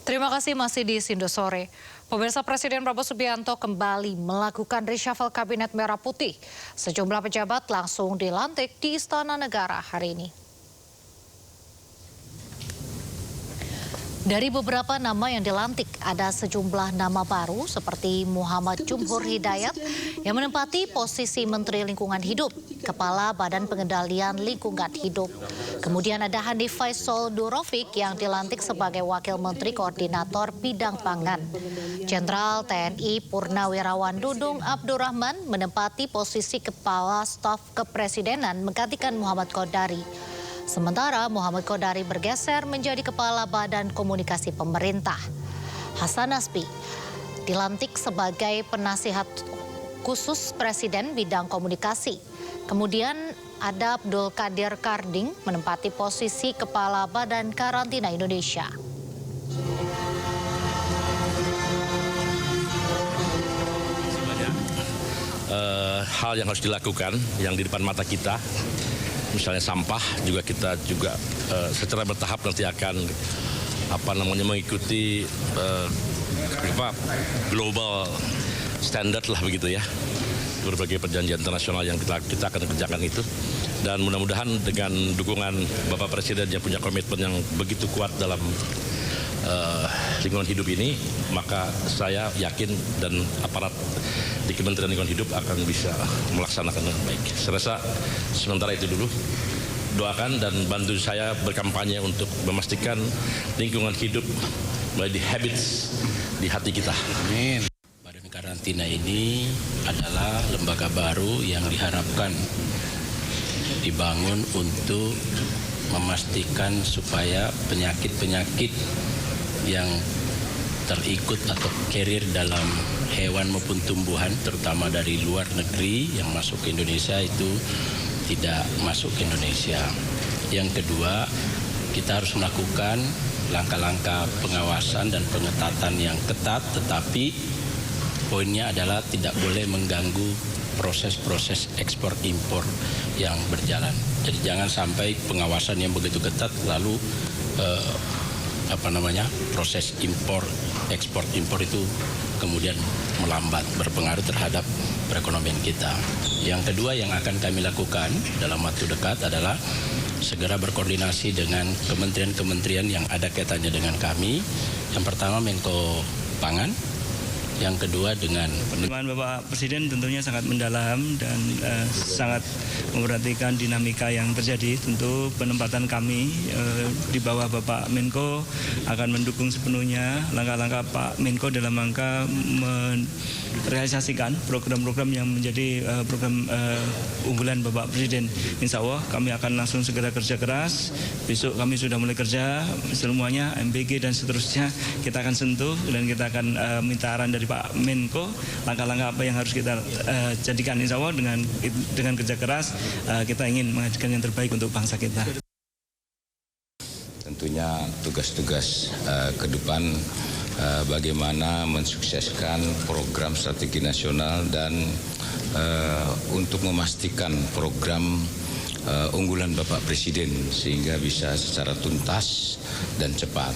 Terima kasih masih di Sindosore. Pemirsa, Presiden Prabowo Subianto kembali melakukan reshuffle Kabinet Merah Putih. Sejumlah pejabat langsung dilantik di Istana Negara hari ini. Dari beberapa nama yang dilantik, ada sejumlah nama baru seperti Muhammad Jumhur Hidayat yang menempati posisi Menteri Lingkungan Hidup, Kepala Badan Pengendalian Lingkungan Hidup. Kemudian ada Hanif Faisal Nurrofiq yang dilantik sebagai Wakil Menteri Koordinator Bidang Pangan. Jenderal TNI Purnawirawan Dudung Abdurrahman menempati posisi Kepala Staf Kepresidenan menggantikan Muhammad Kodari. Sementara Muhammad Kodari bergeser menjadi Kepala Badan Komunikasi Pemerintah. Hasan Nasbi dilantik sebagai penasihat khusus Presiden bidang komunikasi. Kemudian ada Abdul Qadir Karding menempati posisi Kepala Badan Karantina Indonesia. Hal yang harus dilakukan yang di depan mata kita, misalnya sampah juga kita secara bertahap nanti akan mengikuti global standard lah begitu ya, berbagai perjanjian internasional yang kita akan kerjakan itu, dan mudah-mudahan dengan dukungan Bapak Presiden yang punya komitmen yang begitu kuat dalam lingkungan hidup ini, maka saya yakin dan aparat di Kementerian Lingkungan Hidup akan bisa melaksanakan dengan baik. Saya rasa sementara itu dulu. Doakan dan bantu saya berkampanye untuk memastikan lingkungan hidup menjadi habits di hati kita. Amin. Badan karantina ini adalah lembaga baru yang diharapkan dibangun untuk memastikan supaya penyakit-penyakit yang terikut atau carrier dalam hewan maupun tumbuhan, terutama dari luar negeri yang masuk ke Indonesia, itu tidak masuk ke Indonesia. Yang kedua, kita harus melakukan langkah-langkah pengawasan dan pengetatan yang ketat, tetapi poinnya adalah tidak boleh mengganggu proses-proses ekspor impor yang berjalan. Jadi jangan sampai pengawasan yang begitu ketat lalu proses ekspor impor itu kemudian melambat, berpengaruh terhadap perekonomian kita. Yang kedua yang akan kami lakukan dalam waktu dekat adalah segera berkoordinasi dengan kementerian-kementerian yang ada kaitannya dengan kami. Yang pertama Menko Pangan, yang kedua dengan Bapak Presiden tentunya sangat mendalam dan sangat memperhatikan dinamika yang terjadi. Tentu penempatan kami di bawah Bapak Menko akan mendukung sepenuhnya langkah-langkah Pak Menko dalam rangka merealisasikan program-program yang menjadi program unggulan Bapak Presiden. Insya Allah kami akan langsung segera kerja keras. Besok kami sudah mulai kerja semuanya, MBG dan seterusnya kita akan sentuh dan kita akan minta arahan dari Pak Menko langkah-langkah apa yang harus kita jadikan. Insya Allah dengan kerja keras kita ingin menghadirkan yang terbaik untuk bangsa kita. Tentunya tugas-tugas ke depan bagaimana mensukseskan program strategi nasional dan untuk memastikan program unggulan Bapak Presiden sehingga bisa secara tuntas dan cepat.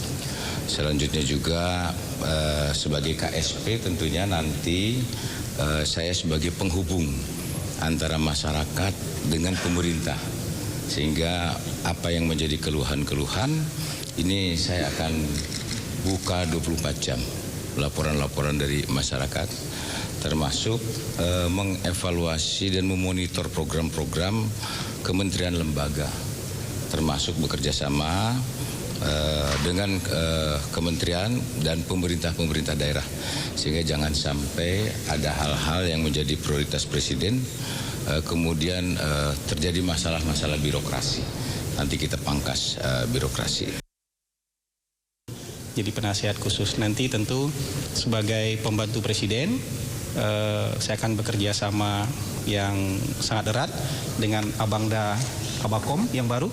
Selanjutnya juga sebagai KSP tentunya nanti saya sebagai penghubung antara masyarakat dengan pemerintah, sehingga apa yang menjadi keluhan-keluhan ini saya akan buka 24 jam laporan-laporan dari masyarakat, termasuk mengevaluasi dan memonitor program-program kementerian lembaga, termasuk bekerja sama dengan kementerian dan pemerintah daerah, sehingga jangan sampai ada hal-hal yang menjadi prioritas Presiden kemudian terjadi masalah-masalah birokrasi. Nanti kita pangkas birokrasi. Jadi penasihat khusus nanti tentu sebagai pembantu Presiden, saya akan bekerja sama yang sangat erat dengan Abangda Kabakom yang baru,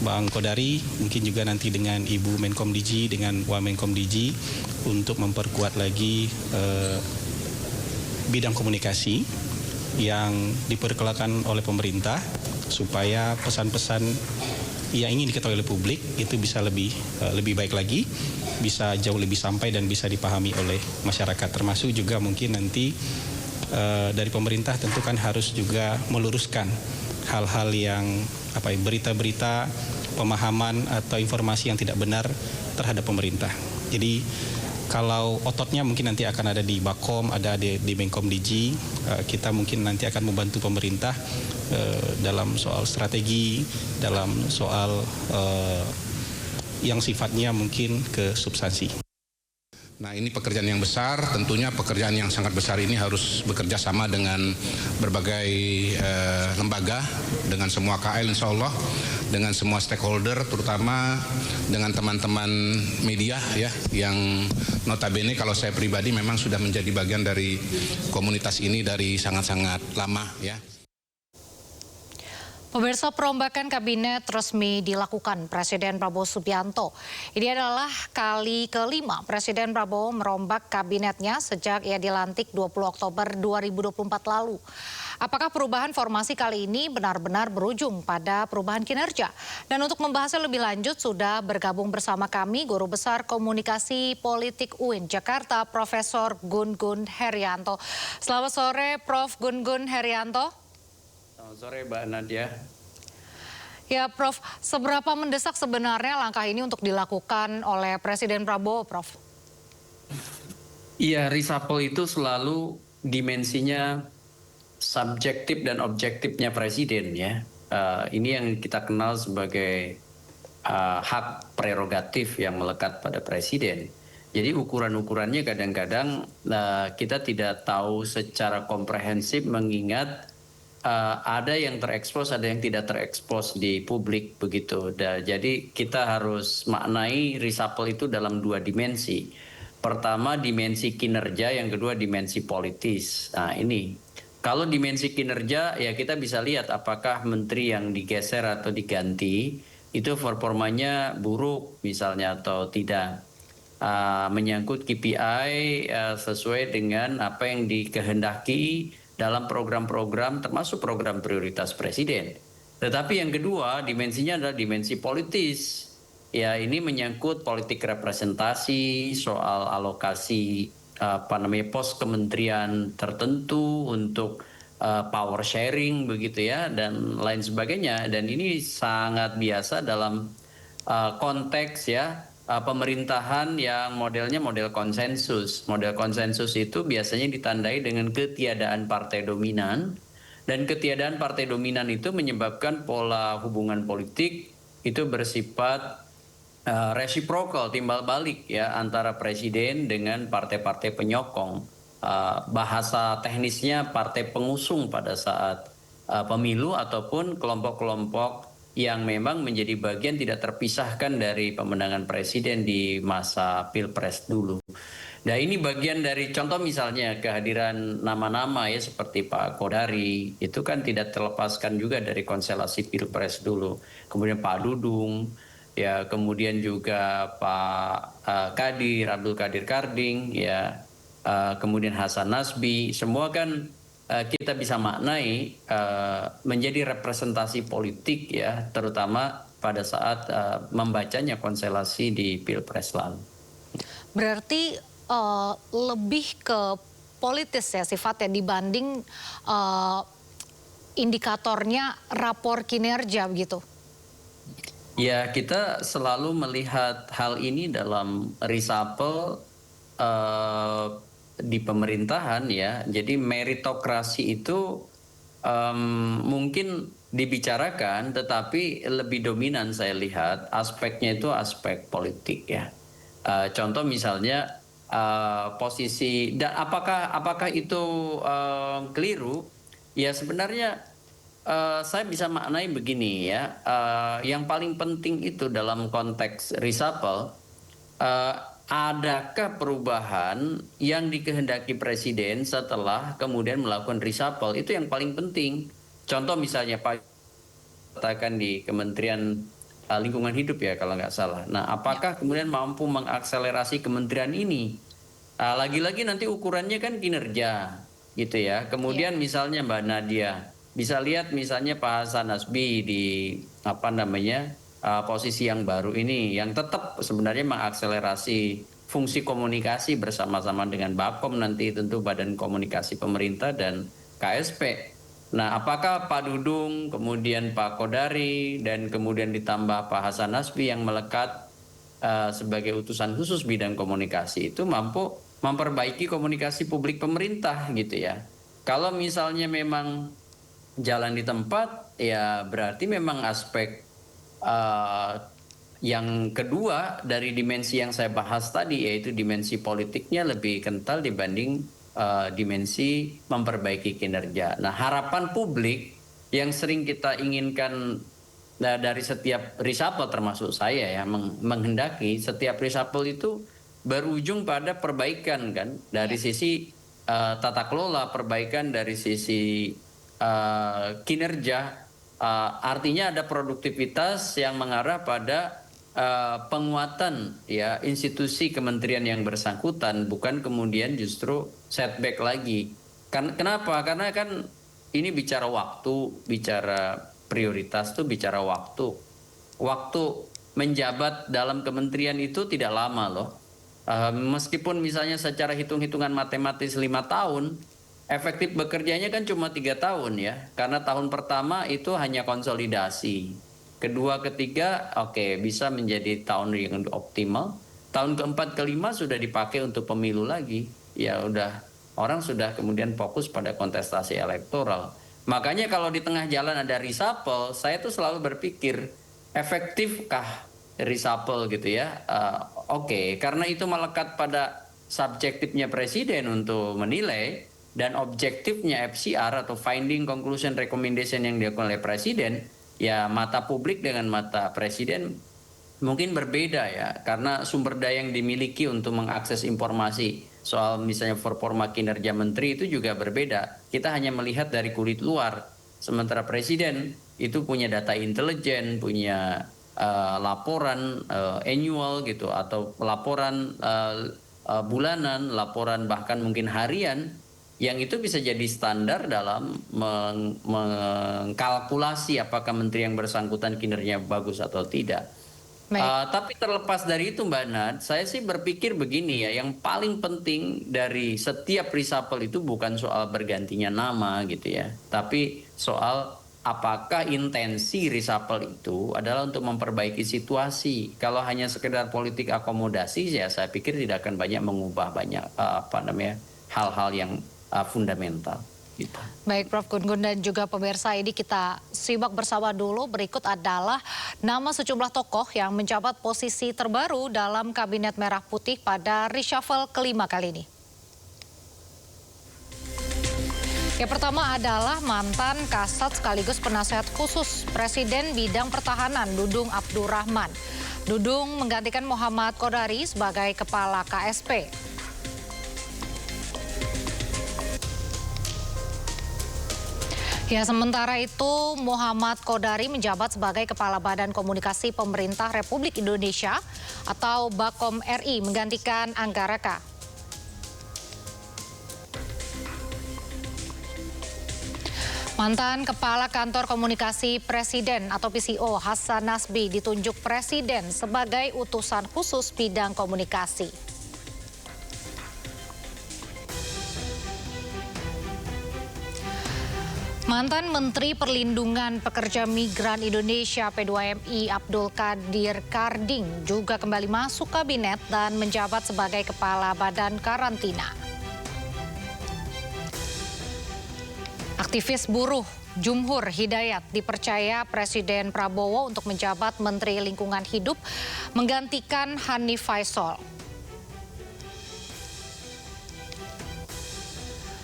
Bang Kodari, mungkin juga nanti dengan Ibu Menkom DG, dengan Wamenkom DG untuk memperkuat lagi bidang komunikasi yang diperkelakan oleh pemerintah supaya pesan-pesan yang ingin diketahui oleh publik itu bisa lebih baik lagi. bisa jauh lebih sampai dan bisa dipahami oleh masyarakat. Termasuk juga mungkin nanti dari pemerintah tentu kan harus juga meluruskan hal-hal yang berita-berita, pemahaman atau informasi yang tidak benar terhadap pemerintah. Jadi kalau ototnya mungkin nanti akan ada di Bakom, ada di Menkom Digi, kita mungkin nanti akan membantu pemerintah dalam soal strategi, dalam soal yang sifatnya mungkin ke substansi. Nah, ini pekerjaan yang besar, tentunya pekerjaan yang sangat besar ini harus bekerja sama dengan berbagai lembaga, dengan semua KL insya Allah, dengan semua stakeholder, terutama dengan teman-teman media ya, yang notabene kalau saya pribadi memang sudah menjadi bagian dari komunitas ini dari sangat-sangat lama ya. Pemirsa, perombakan kabinet resmi dilakukan Presiden Prabowo Subianto. Ini adalah kali kelima Presiden Prabowo merombak kabinetnya sejak ia dilantik 20 Oktober 2024 lalu. Apakah perubahan formasi kali ini benar-benar berujung pada perubahan kinerja? Dan untuk membahasnya lebih lanjut sudah bergabung bersama kami Guru Besar Komunikasi Politik UIN Jakarta, Profesor Gun Gun Herianto. Selamat sore, Prof. Gun Gun Herianto. Selamat sore, Mbak Nadia. Ya, Prof, seberapa mendesak sebenarnya langkah ini untuk dilakukan oleh Presiden Prabowo, Prof? Iya, reshuffle itu selalu dimensinya subjektif dan objektifnya Presiden ya. Ini yang kita kenal sebagai hak prerogatif yang melekat pada Presiden. Jadi ukuran-ukurannya kadang-kadang kita tidak tahu secara komprehensif mengingat ada yang terekspos, ada yang tidak terekspos di publik begitu. Jadi kita harus maknai reshuffle itu dalam dua dimensi. Pertama dimensi kinerja, yang kedua dimensi politis. Nah ini, kalau dimensi kinerja ya kita bisa lihat apakah menteri yang digeser atau diganti itu performanya buruk misalnya atau tidak. Menyangkut KPI sesuai dengan apa yang dikehendaki dalam program-program termasuk program prioritas Presiden. Tetapi yang kedua dimensinya adalah dimensi politis. Ya ini menyangkut politik representasi, soal alokasi pos kementerian tertentu untuk power sharing begitu ya dan lain sebagainya. Dan ini sangat biasa dalam konteks ya pemerintahan yang modelnya model konsensus. Model konsensus itu biasanya ditandai dengan ketiadaan partai dominan. Dan ketiadaan partai dominan itu menyebabkan pola hubungan politik itu bersifat reciprocal, timbal balik ya antara presiden dengan partai-partai penyokong. Bahasa teknisnya partai pengusung pada saat pemilu ataupun kelompok-kelompok yang memang menjadi bagian tidak terpisahkan dari pemenangan presiden di masa pilpres dulu. Nah ini bagian dari contoh misalnya kehadiran nama-nama ya seperti Pak Kodari itu kan tidak terlepaskan juga dari konstelasi pilpres dulu. Kemudian Pak Dudung, ya kemudian juga Pak Abdul Qadir Karding, ya kemudian Hasan Nasbi, semua kan kita bisa maknai menjadi representasi politik ya, terutama pada saat membacanya konstelasi di Pilpres lalu. Berarti lebih ke politis ya sifatnya dibanding indikatornya rapor kinerja begitu? Ya kita selalu melihat hal ini dalam reshuffle di pemerintahan ya, jadi meritokrasi itu mungkin dibicarakan, tetapi lebih dominan saya lihat aspeknya itu aspek politik ya. Contoh misalnya posisi dan apakah itu keliru? Ya sebenarnya saya bisa maknai begini ya, yang paling penting itu dalam konteks reshuffle. Adakah perubahan yang dikehendaki presiden setelah kemudian melakukan reshuffle? Itu yang paling penting. Contoh misalnya Pak katakan di Kementerian Lingkungan Hidup ya kalau nggak salah. Nah apakah kemudian mampu mengakselerasi kementerian ini? Lagi-lagi nanti ukurannya kan kinerja gitu ya. Kemudian misalnya Mbak Nadia bisa lihat misalnya Pak Hasan Nasbi di posisi yang baru ini yang tetap sebenarnya mengakselerasi fungsi komunikasi bersama-sama dengan Bakom nanti tentu Badan Komunikasi Pemerintah dan KSP. Nah, apakah Pak Dudung, kemudian Pak Kodari, dan kemudian ditambah Pak Hasan Nasbi yang melekat sebagai utusan khusus bidang komunikasi itu mampu memperbaiki komunikasi publik pemerintah gitu ya. Kalau misalnya memang jalan di tempat, ya berarti memang aspek yang kedua dari dimensi yang saya bahas tadi, yaitu dimensi politiknya lebih kental dibanding dimensi memperbaiki kinerja. Nah, harapan publik yang sering kita inginkan dari setiap reshuffle, termasuk saya ya, menghendaki setiap reshuffle itu berujung pada perbaikan kan, dari sisi tata kelola, perbaikan dari sisi kinerja, artinya ada produktivitas yang mengarah pada penguatan ya institusi kementerian yang bersangkutan, bukan kemudian justru setback lagi. Kenapa? Karena kan ini bicara waktu, bicara prioritas tuh bicara waktu. Waktu menjabat dalam kementerian itu tidak lama loh. Meskipun misalnya secara hitung-hitungan matematis 5 tahun, efektif bekerjanya kan cuma 3 tahun ya. Karena tahun pertama itu hanya konsolidasi. Kedua, ketiga, oke, bisa menjadi tahun yang optimal. Tahun keempat, kelima sudah dipakai untuk pemilu lagi. Ya udah, orang sudah kemudian fokus pada kontestasi elektoral. Makanya kalau di tengah jalan ada reshuffle, saya tuh selalu berpikir, efektifkah reshuffle gitu ya? Oke, karena itu melekat pada subjektifnya presiden untuk menilai, dan objektifnya FCR atau Finding Conclusion Recommendation yang dilakukan oleh presiden, ya mata publik dengan mata presiden mungkin berbeda ya, karena sumber daya yang dimiliki untuk mengakses informasi soal misalnya performa kinerja menteri itu juga berbeda. Kita hanya melihat dari kulit luar, sementara presiden itu punya data intelijen, punya laporan annual gitu, atau laporan bulanan, laporan bahkan mungkin harian, yang itu bisa jadi standar dalam mengkalkulasi apakah menteri yang bersangkutan kinerjanya bagus atau tidak. Tapi terlepas dari itu Mbak Nad, saya sih berpikir begini ya, yang paling penting dari setiap reshuffle itu bukan soal bergantinya nama gitu ya, tapi soal apakah intensi reshuffle itu adalah untuk memperbaiki situasi. Kalau hanya sekedar politik akomodasi, ya saya pikir tidak akan banyak mengubah banyak hal-hal yang fundamental. Gitu. Baik Prof Gun-Gun dan juga pemirsa, ini kita simak bersama dulu. Berikut adalah nama sejumlah tokoh yang menjabat posisi terbaru dalam Kabinet Merah Putih pada reshuffle kelima kali ini. Yang pertama adalah mantan Kasat sekaligus penasehat khusus Presiden bidang pertahanan Dudung Abdurrahman. Dudung menggantikan Muhammad Kodari sebagai Kepala KSP. Ya, sementara itu Muhammad Kodari menjabat sebagai Kepala Badan Komunikasi Pemerintah Republik Indonesia atau Bakom RI menggantikan Anggareka. Mantan Kepala Kantor Komunikasi Presiden atau PCO Hasan Nasbi ditunjuk Presiden sebagai utusan khusus bidang komunikasi. Mantan Menteri Perlindungan Pekerja Migran Indonesia P2MI Abdul Qadir Karding juga kembali masuk kabinet dan menjabat sebagai Kepala Badan Karantina. Aktivis buruh Jumhur Hidayat dipercaya Presiden Prabowo untuk menjabat Menteri Lingkungan Hidup menggantikan Hanif Faisal.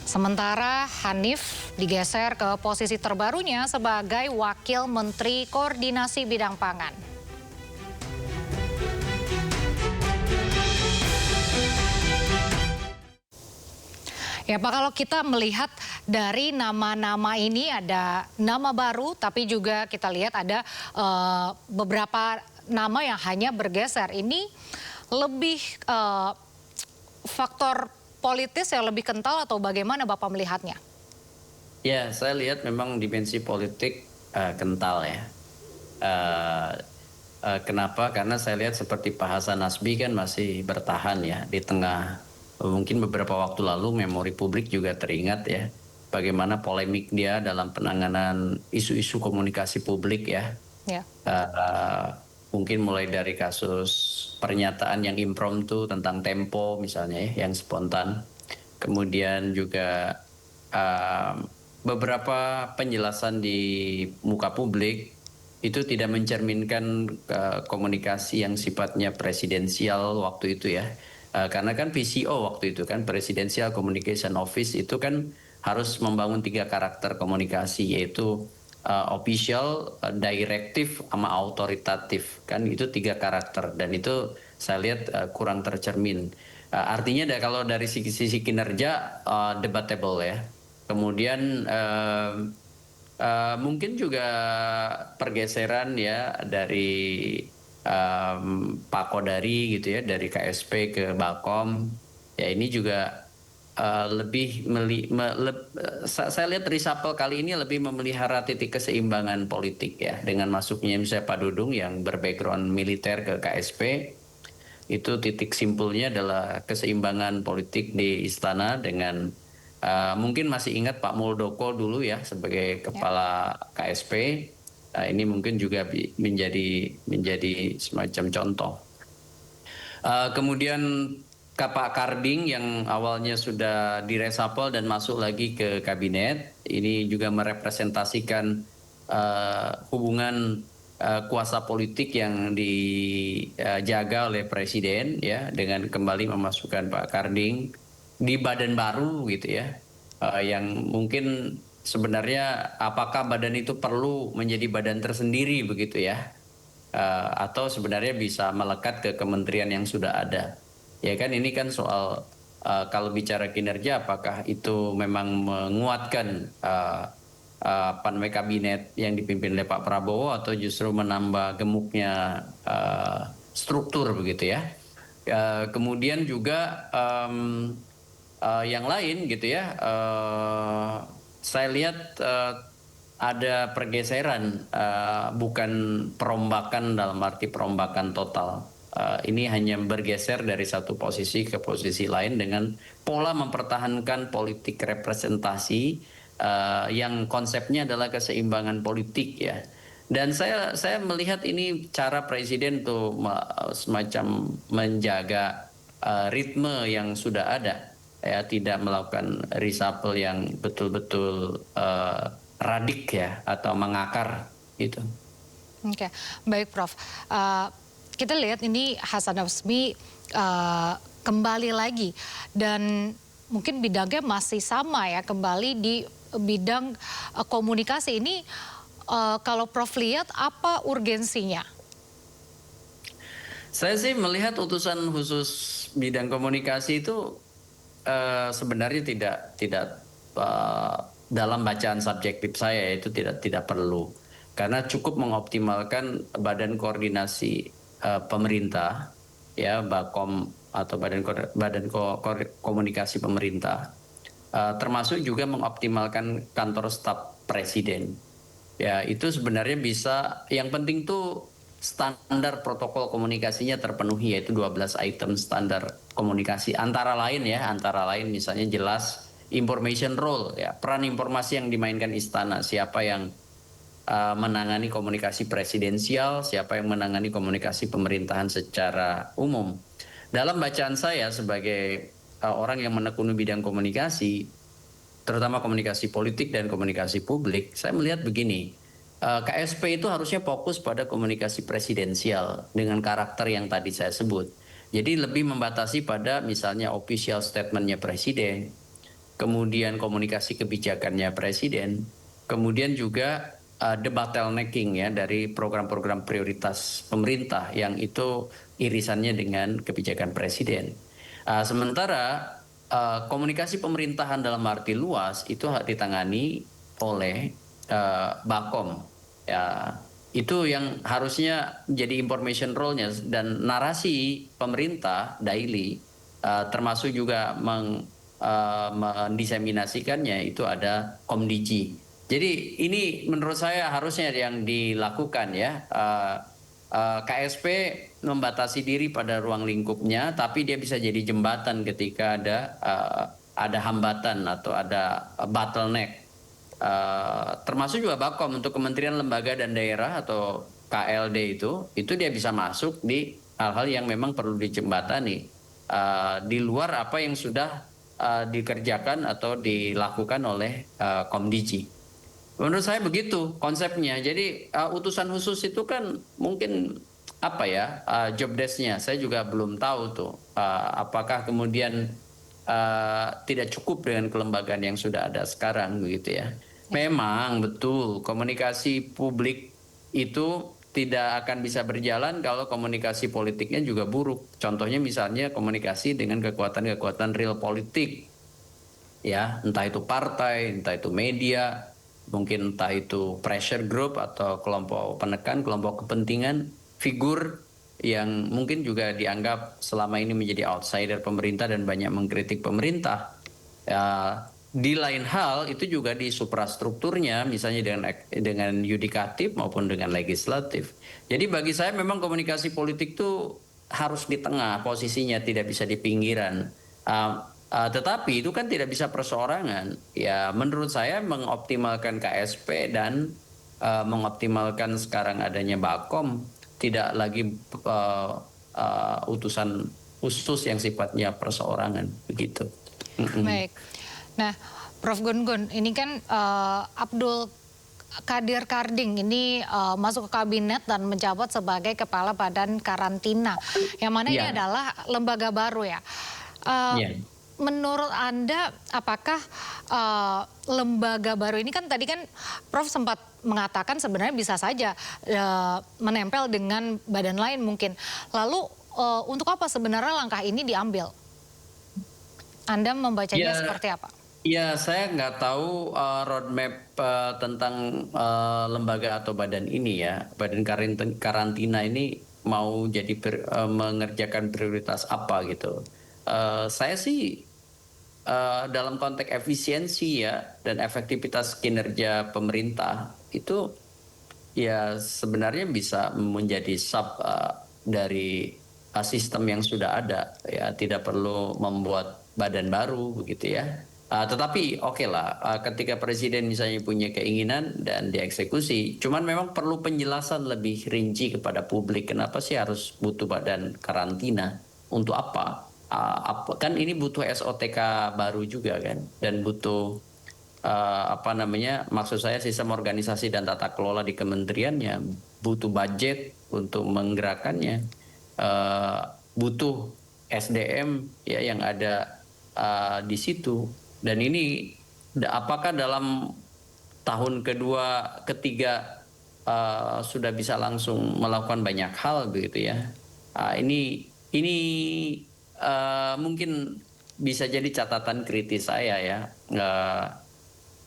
Sementara Hanif digeser ke posisi terbarunya sebagai Wakil Menteri Koordinasi Bidang Pangan. Ya Pak, kalau kita melihat dari nama-nama ini ada nama baru, tapi juga kita lihat ada beberapa nama yang hanya bergeser. Ini lebih faktor politis yang lebih kental atau bagaimana Bapak melihatnya? Ya, saya lihat memang dimensi politik kental ya. Kenapa? Karena saya lihat seperti Pak Hasan Nasbi kan masih bertahan ya di tengah mungkin beberapa waktu lalu memori publik juga teringat ya bagaimana polemik dia dalam penanganan isu-isu komunikasi publik ya. Ya. Mungkin mulai dari kasus pernyataan yang impromptu tentang tempo misalnya ya, yang spontan. Kemudian juga beberapa penjelasan di muka publik itu tidak mencerminkan komunikasi yang sifatnya presidensial waktu itu ya. Karena kan PCO waktu itu kan, Presidential Communication Office itu kan harus membangun 3 karakter komunikasi, yaitu official, direktif, sama autoritatif. Kan itu 3 karakter dan itu saya lihat kurang tercermin. Artinya kalau dari sisi kinerja debatable ya. Kemudian mungkin juga pergeseran ya dari Pak Kodari gitu ya, dari KSP ke Bakom ya, ini juga saya lihat reshuffle kali ini lebih memelihara titik keseimbangan politik ya, dengan masuknya misalnya Pak Dudung yang berbackground militer ke KSP. Itu titik simpulnya adalah keseimbangan politik di istana dengan mungkin masih ingat Pak Muldoko dulu ya sebagai kepala KSP. Ini mungkin juga menjadi semacam contoh. Kemudian Pak Karding yang awalnya sudah diresapel dan masuk lagi ke kabinet, ini juga merepresentasikan hubungan kuasa politik yang dijaga oleh Presiden ya, dengan kembali memasukkan Pak Karding di badan baru gitu ya, yang mungkin sebenarnya apakah badan itu perlu menjadi badan tersendiri begitu ya, atau sebenarnya bisa melekat ke kementerian yang sudah ada. Ya kan ini kan soal kalau bicara kinerja apakah itu memang menguatkan kabinet yang dipimpin oleh Pak Prabowo atau justru menambah gemuknya struktur begitu ya. Kemudian juga yang lain gitu ya, saya lihat ada pergeseran, bukan perombakan dalam arti perombakan total. Ini hanya bergeser dari satu posisi ke posisi lain dengan pola mempertahankan politik representasi yang konsepnya adalah keseimbangan politik ya. Dan saya melihat ini cara Presiden tuh semacam menjaga ritme yang sudah ada. Ya, tidak melakukan reshuffle yang betul-betul radik ya atau mengakar gitu. Oke, baik Prof. Kita lihat ini Hasan Nasbi kembali lagi dan mungkin bidangnya masih sama ya, kembali di bidang komunikasi ini. Kalau Prof lihat apa urgensinya? Saya sih melihat utusan khusus bidang komunikasi itu sebenarnya tidak dalam bacaan subjektif saya itu tidak perlu, karena cukup mengoptimalkan badan koordinasi pemerintah ya, Bakom atau badan komunikasi pemerintah, termasuk juga mengoptimalkan kantor staf presiden ya. Itu sebenarnya bisa, yang penting tuh standar protokol komunikasinya terpenuhi, yaitu 12 item standar komunikasi, antara lain misalnya jelas information role ya, peran informasi yang dimainkan istana, siapa yang menangani komunikasi presidensial, siapa yang menangani komunikasi pemerintahan secara umum. Dalam bacaan saya sebagai orang yang menekuni bidang komunikasi, terutama komunikasi politik dan komunikasi publik, saya melihat begini. KSP itu harusnya fokus pada komunikasi presidensial dengan karakter yang tadi saya sebut. Jadi lebih membatasi pada misalnya official statementnya presiden, kemudian komunikasi kebijakannya presiden, kemudian juga the bottlenecking ya dari program-program prioritas pemerintah yang itu irisannya dengan kebijakan presiden. Sementara komunikasi pemerintahan dalam arti luas itu ditangani oleh Bakom. Ya, itu yang harusnya jadi information role-nya, dan narasi pemerintah daily termasuk juga mendiseminasikannya itu ada Komdiji. Jadi ini menurut saya harusnya yang dilakukan ya. KSP membatasi diri pada ruang lingkupnya, tapi dia bisa jadi jembatan ketika ada hambatan atau ada bottleneck. Termasuk juga Bakom untuk kementerian, lembaga dan daerah atau KLD itu dia bisa masuk di hal-hal yang memang perlu dijembatani di luar apa yang sudah dikerjakan atau dilakukan oleh Komdiji. Menurut saya begitu konsepnya. Jadi utusan khusus itu kan mungkin apa ya job desk-nya. Saya juga belum tahu tuh apakah kemudian tidak cukup dengan kelembagaan yang sudah ada sekarang begitu ya. Memang betul komunikasi publik itu tidak akan bisa berjalan kalau komunikasi politiknya juga buruk. Contohnya misalnya komunikasi dengan kekuatan-kekuatan real politik. Ya, entah itu partai, entah itu media, mungkin entah itu pressure group atau kelompok penekan, kelompok kepentingan, figur yang mungkin juga dianggap selama ini menjadi outsider pemerintah dan banyak mengkritik pemerintah. Di lain hal itu juga di suprastrukturnya, misalnya dengan yudikatif maupun dengan legislatif. Jadi bagi saya memang komunikasi politik itu harus di tengah posisinya, tidak bisa di pinggiran. Tetapi itu kan tidak bisa perseorangan. Ya menurut saya mengoptimalkan KSP dan mengoptimalkan sekarang adanya Bakom, tidak lagi utusan khusus yang sifatnya perseorangan begitu. Baik. Nah, Prof Gun-Gun, ini kan Abdul Qadir Karding ini masuk ke kabinet dan menjabat sebagai Kepala Badan Karantina, yang mana ini adalah lembaga baru ya. Menurut Anda, apakah lembaga baru ini kan tadi kan Prof sempat mengatakan sebenarnya bisa saja menempel dengan badan lain mungkin. Lalu untuk apa sebenarnya langkah ini diambil? Anda membacanya seperti apa? Ya, saya nggak tahu roadmap tentang lembaga atau badan ini ya. Badan karantina ini mau jadi mengerjakan prioritas apa gitu. Saya sih dalam konteks efisiensi ya dan efektivitas kinerja pemerintah itu ya sebenarnya bisa menjadi sub dari sistem yang sudah ada ya, tidak perlu membuat badan baru begitu ya. Tetapi oke lah, ketika presiden misalnya punya keinginan dan dieksekusi, cuman memang perlu penjelasan lebih rinci kepada publik. Kenapa sih harus butuh badan karantina? Untuk apa? Kan ini butuh SOTK baru juga kan, dan butuh maksud saya sistem organisasi dan tata kelola di kementeriannya, butuh budget untuk menggerakkannya, butuh SDM ya yang ada di situ. Dan ini apakah dalam tahun kedua, ketiga sudah bisa langsung melakukan banyak hal begitu ya? Ini mungkin bisa jadi catatan kritis saya ya.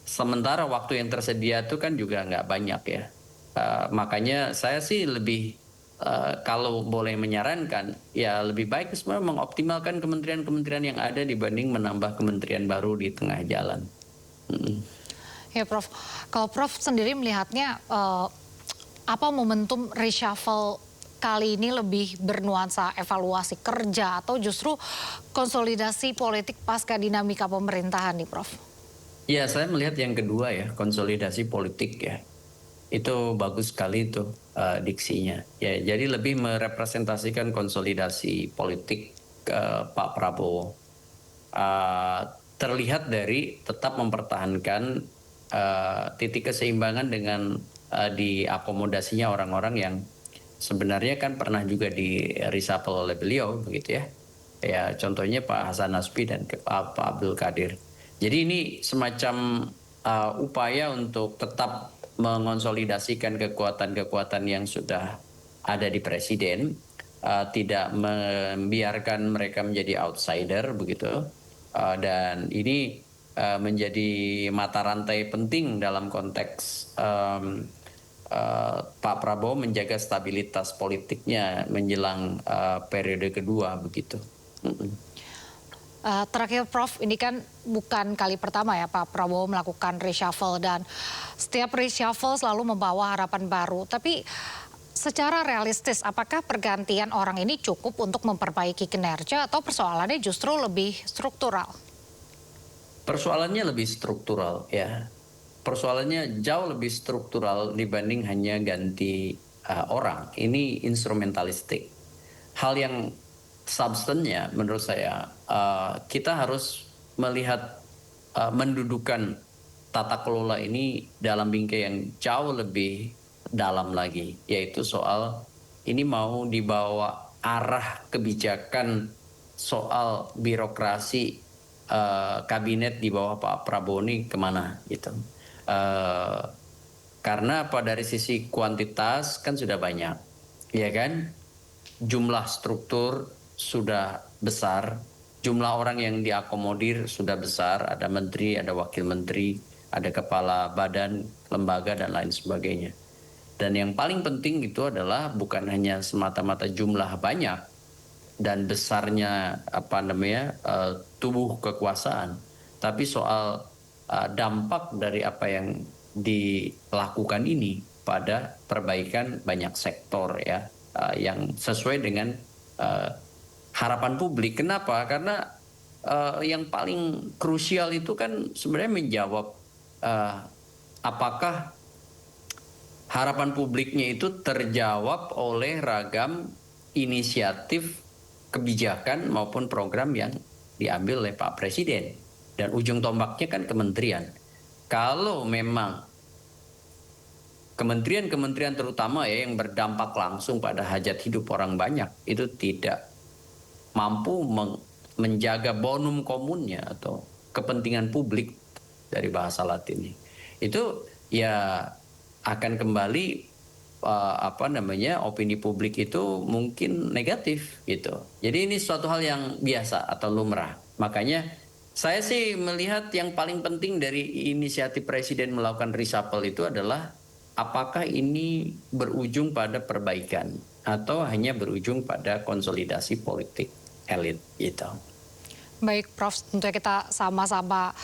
Sementara waktu yang tersedia itu kan juga nggak banyak ya. Makanya saya sih lebih kalau boleh menyarankan, ya lebih baik sebenarnya mengoptimalkan kementerian-kementerian yang ada dibanding menambah kementerian baru di tengah jalan. Ya Prof, kalau Prof sendiri melihatnya apa momentum reshuffle kali ini lebih bernuansa evaluasi kerja atau justru konsolidasi politik pasca dinamika pemerintahan nih Prof? Ya saya melihat yang kedua ya, konsolidasi politik ya. Itu bagus sekali itu diksinya. Ya, jadi lebih merepresentasikan konsolidasi politik Pak Prabowo. Terlihat dari tetap mempertahankan titik keseimbangan dengan diakomodasinya orang-orang yang sebenarnya kan pernah juga di reshuffle oleh beliau begitu ya. Ya contohnya Pak Hasan Nasbi dan Pak Abdul Qadir. Jadi ini semacam upaya untuk tetap mengonsolidasikan kekuatan-kekuatan yang sudah ada di presiden, tidak membiarkan mereka menjadi outsider begitu, dan ini menjadi mata rantai penting dalam konteks Pak Prabowo menjaga stabilitas politiknya menjelang periode kedua begitu. Terakhir Prof, ini kan bukan kali pertama ya Pak Prabowo melakukan reshuffle dan setiap reshuffle selalu membawa harapan baru. Tapi secara realistis, apakah pergantian orang ini cukup untuk memperbaiki kinerja atau persoalannya justru lebih struktural? Persoalannya lebih struktural ya. Persoalannya jauh lebih struktural dibanding hanya ganti orang. Ini instrumentalistik. Hal yang substansinya menurut saya kita harus melihat mendudukan tata kelola ini dalam bingkai yang jauh lebih dalam lagi, yaitu soal ini mau dibawa arah kebijakan soal birokrasi kabinet di bawah Pak Prabowo ini kemana gitu. Karena dari sisi kuantitas kan sudah banyak, ya kan? Jumlah struktur sudah besar, jumlah orang yang diakomodir sudah besar, ada menteri, ada wakil menteri, ada kepala badan, lembaga dan lain sebagainya. Dan yang paling penting itu adalah bukan hanya semata-mata jumlah banyak dan besarnya tubuh kekuasaan, tapi soal dampak dari apa yang dilakukan ini pada perbaikan banyak sektor ya, yang sesuai dengan harapan publik. Kenapa? Karena yang paling krusial itu kan sebenarnya menjawab apakah harapan publiknya itu terjawab oleh ragam inisiatif kebijakan maupun program yang diambil oleh Pak Presiden. Dan ujung tombaknya kan kementerian. Kalau memang kementerian-kementerian terutama ya yang berdampak langsung pada hajat hidup orang banyak itu tidak mampu menjaga bonum komunnya atau kepentingan publik dari bahasa Latin, itu ya akan kembali opini publik itu mungkin negatif gitu. Jadi ini suatu hal yang biasa atau lumrah. Makanya saya sih melihat yang paling penting dari inisiatif Presiden melakukan reshuffle itu adalah apakah ini berujung pada perbaikan atau hanya berujung pada konsolidasi politik elit gitu. Baik, Prof, tentunya kita sama-sama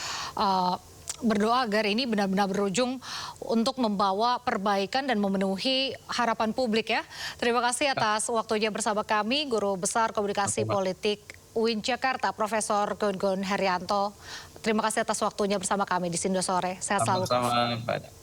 berdoa agar ini benar-benar berujung untuk membawa perbaikan dan memenuhi harapan publik ya. Terima kasih atas waktunya bersama kami, Guru Besar Komunikasi Politik UIN Jakarta, Profesor Gun Gun Herianto. Terima kasih atas waktunya bersama kami di Sindo Sore. Sehat selalu. Sama-sama, Pak.